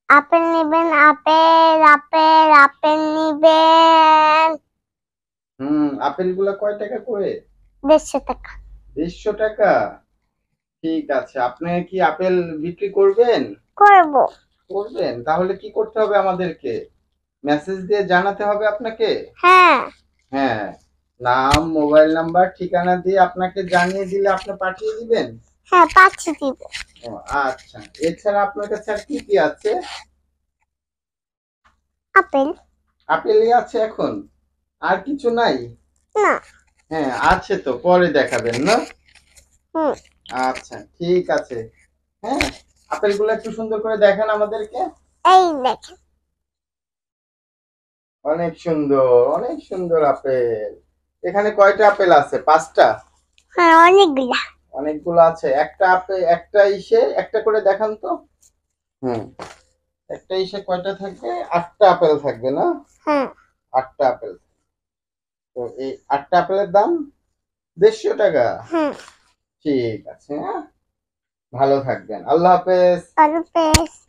Apple নিবেন, apple apple apple নিবেন। আপেলগুলো কয় টাকা করে? 150 টাকা। 150 টাকা। ঠিক আছে, আপনি কি আপেল বিক্রি করবেন? করব। করবেন, তাহলে কি করতে হবে আমাদেরকে? মেসেজ দিয়ে জানাতে হবে আপনাকে। হ্যাঁ। হ্যাঁ, নাম, মোবাইল নাম্বার, ঠিকানা দিয়ে আপনাকে জানিয়ে দিলে আপনি পাঠিয়ে দিবেন। হ্যাঁ, পাঠিয়ে দিব। ও আচ্ছা, এছাড়া আপনার কাছে আর কি কি আছে? আপেল। আপেলই আছে এখন, আর কিছু নাই? না। হ্যাঁ আছে তো, পরে দেখাবেন না? হুম। আচ্ছা ঠিক আছে। হ্যাঁ, আপেলগুলো একটু সুন্দর করে দেখান আমাদেরকে। এই দেখেন। অনেক সুন্দর, অনেক সুন্দর আপেল। এখানে কয়টা আপেল আছে? 5টা? হ্যাঁ, অনেকগুলা। অনেকগুলো আছে। একটা আপেল, একটা ইসে একটা করে দেখান তো। হুম, একটা ইসে কয়টা থাকবে? 8টা আপেল থাকবে না? হ্যাঁ। 8টা আপেল। তো এই 8টা আপেলের দাম 150 টাকা। হুম। ঠিক আছে, হ্যাঁ, ভালো থাকবেন, আল্লাহ হাফেজ। আলু পেস্ট।